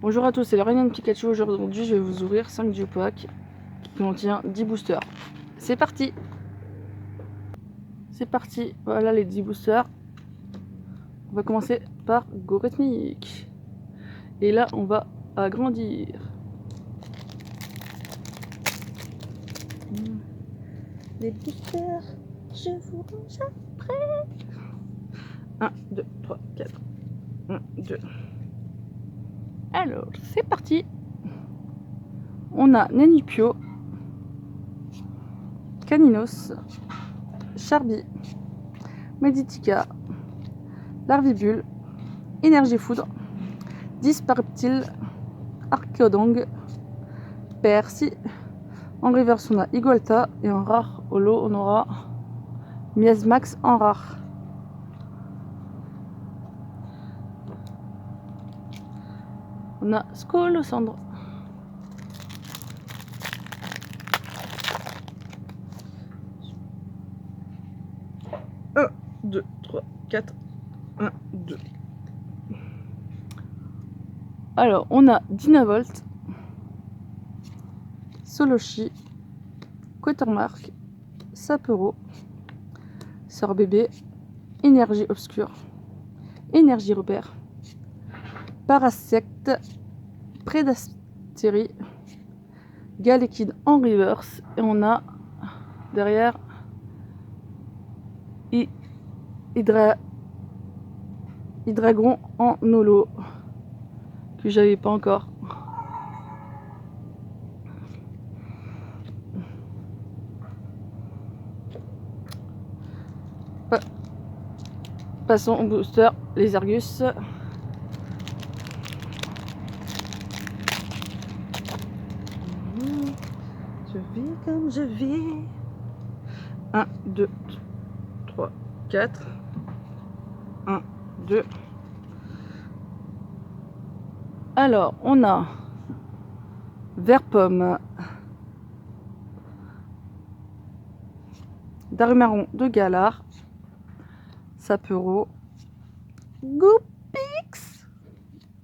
Bonjour à tous, c'est le Ryan Pikachu. Aujourd'hui, je vais vous ouvrir 5 Geopack qui contient 10 boosters. C'est parti! C'est parti! Voilà les 10 boosters. On va commencer par Gorithmic. Et là, on va agrandir. Les boosters, je vous range après. 1, 2, 3, 4. 1, 2. Alors, c'est parti! On a Nenupio, Caninos, Charby, Meditica, Larvibule, Énergie Foudre, Disparptile, Archéodong, Percy. En reverse, on a Igualta et en rare holo, on aura Miasmax en rare. On a Scolosandre. Un, 2, 3, 4. 1, 2. Alors, on a Dynavolt, Solochi, Quatermark, Sapero, Sœur Bébé, Énergie Obscure, Énergie Repère, Parasect, Prédastérie, Galekid en reverse. Et on a derrière Hydragon en holo que j'avais pas encore. Passons au booster, les Argus. Je vis comme je vis. 1, 2, 3, 4. 1, 2. Alors, on a Vert Pomme, Darumaron de Galar, Sapero, Goopix,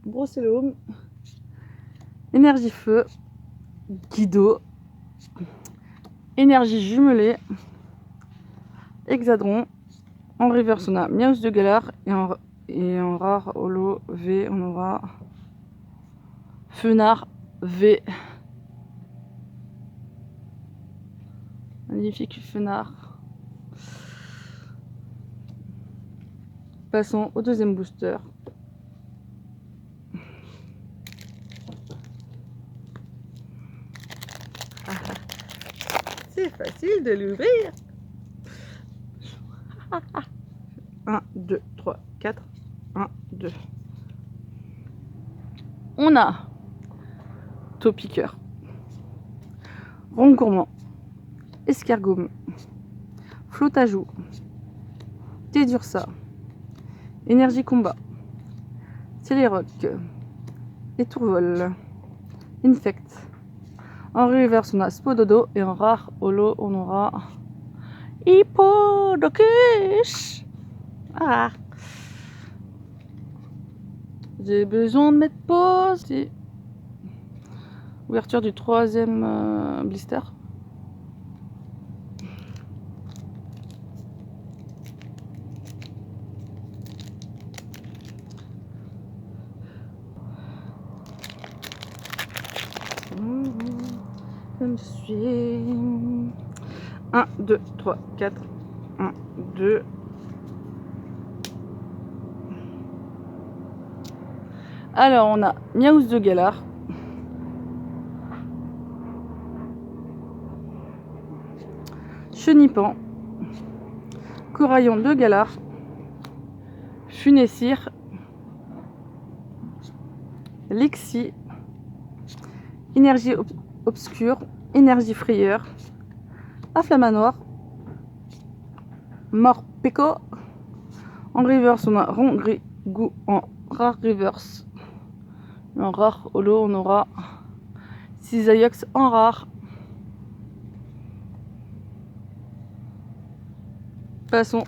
Brocellum, Énergie Feu, Guido, Énergie Jumelée, Hexadron. En reverse, on a Miaus de Galar et en rare holo V, on aura Fenard V. Magnifique Fenard. Passons au deuxième booster. C'est facile de l'ouvrir. 1, 2, 3, 4. 1, 2. On a Topiqueur, Rongourmand, Escargome, Flotajou, Tédursa, Énergie Combat, Téléroc, Étourvol, Infect. En reverse, on a Spododo et en rare holo, on aura Hippodocus. Ah, j'ai besoin de mettre pause. Ouverture du troisième blister. Comme je suis. 1, 2, 3, 4. 1, 2. Alors, on a Miaus de Galar, Chenipan, Coraillon de Galar, Funessir, Lixie, Énergie Obscure, Énergie Frayeur, Afflamanoir, Morpeko. En reverse, on a Rongrigou en rare reverse. En rare holo, on aura Cisaiox en rare. Passons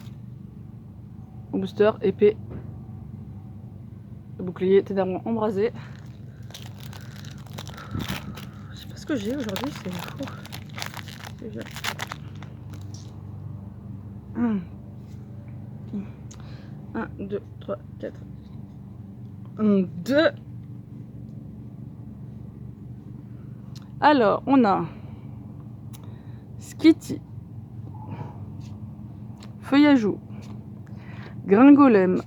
au booster épée, bouclier, ténèbres embrasé. ce que j'ai aujourd'hui, c'est fou. 1, 2, 3, 4. 1, 2. Alors, on a Skitty, Feuillajou, Gringolem,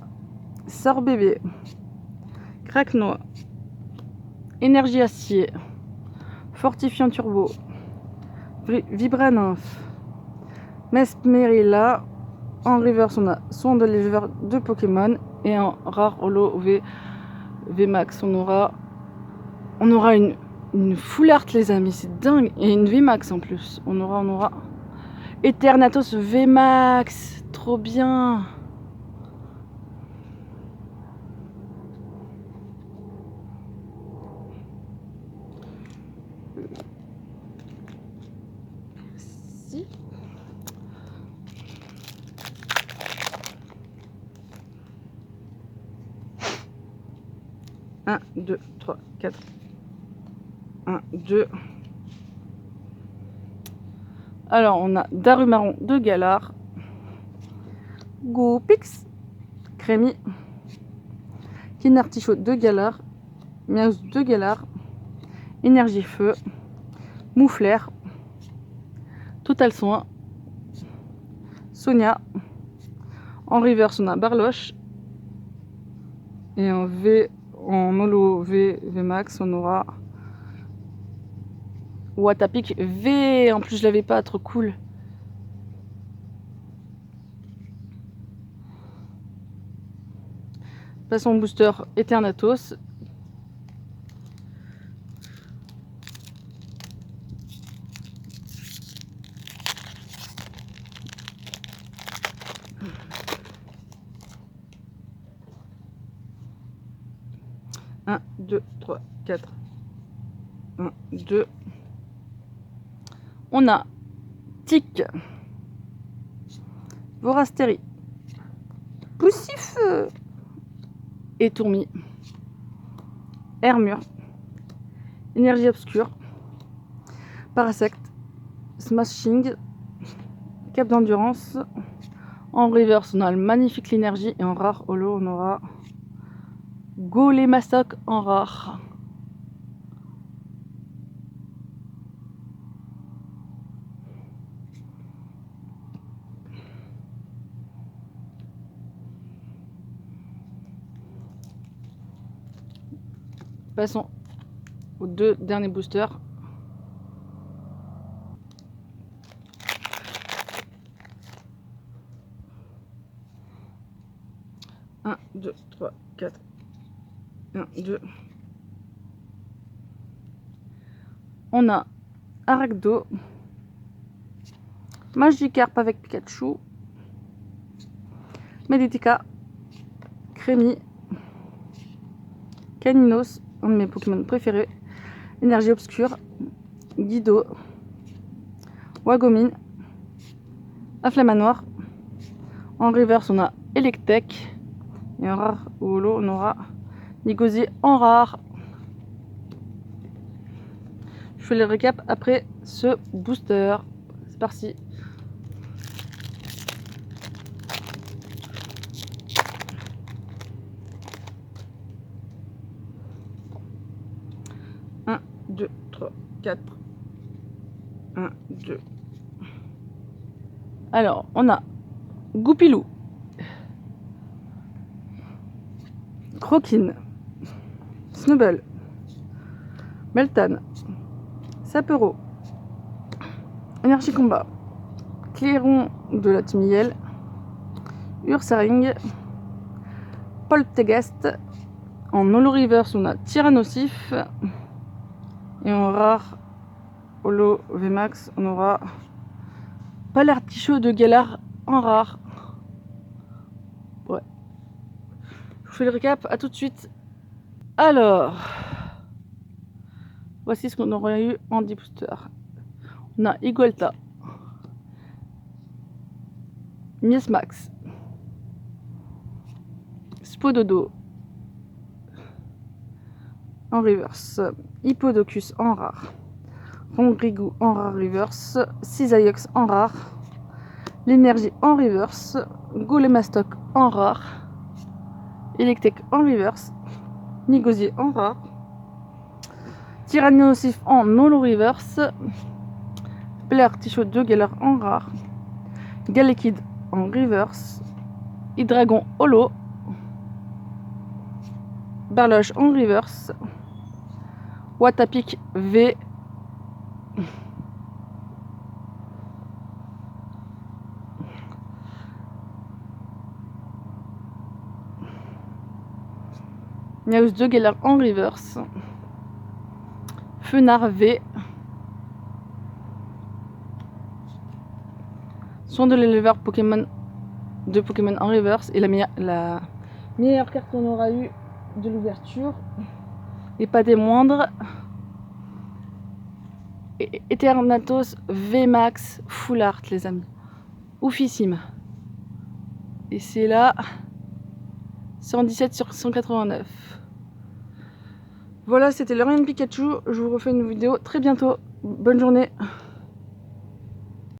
Sort-Bébé, Craque-Noix, Énergie Acier, Fortifiant Turbo, Vibranymph, Mesmerilla. En reverse, on a Son de l'éleveur de Pokémon. Et en rare holo VMAX, on aura une full art, les amis, c'est dingue. Et une VMAX en plus. On aura Eternatus VMAX, trop bien. Si. 1, 2, 3, 4. 1, 2. Alors, on a Darumaron de Galar, Goupix, Crémy, Kinartichaut de Galar, Miaus de Galar, Énergie Feu, Mouflair, Total Soin, Sonia. En reverse, on a Barloche. Et en holo VMAX, on aura Watapic V. En plus, je l'avais pas, trop cool. Passons au booster Eternatus. Un, 2, 3, 4. 1, 2. On a Tic, Vorastérie, Poussifeu et Tourmi, Hermure, Énergie Obscure, Parasect, Smashing, Cap d'Endurance. En reverse, on a le magnifique l'énergie. Et en rare holo, on aura Golémastoc en rare. Passons aux 2 derniers boosters. Un, 2, 3, 4. 1, 2. On a Arachdo, Magikarp avec Pikachu, Meditica, Crémy, Caninos, un de mes Pokémon préférés, Énergie Obscure, Guido, Wagomine, Afflamanoir. En reverse, on a Electek. Et en rare ou holo, on aura Nigosier en rare. Je fais le récap après ce booster. C'est parti. Un, 2, 3, 4. 1, 2. Alors, on a Goupilou, Croquine, Snubble, Meltan, Sapero, Énergie Combat, Clairon de la Timiel, Ursaring, Polteghast. En holo reverse, on a Tyrannosif. Et en rare holo VMAX, on aura Palartichaut de Galar en rare. Ouais. Je vous fais le récap, à tout de suite. Alors, voici ce qu'on aurait eu en 10 boosters. On a Igolta, Miesmax, Spododo en reverse, Hippodocus en rare, Rongrigou en rare reverse, Cisaillux en rare, l'énergie en reverse, Golemastoc en rare, Electek en reverse, Nigosier en rare, Tyrannosif en holo reverse, Pelartichaud de Galar en rare, Galekid en reverse, Hydragon holo, Barloche en reverse, Watapic V, Niaus de Galar en reverse, Fenard V, Son de l'éleveur Pokémon de Pokémon en reverse et la meilleure carte qu'on aura eu de l'ouverture et pas des moindres, Eternatus VMAX Full Art, les amis, oufissime, et c'est là 117 sur 189. Voilà, c'était le Lorient Pikachu. Je vous refais une vidéo très bientôt. Bonne journée.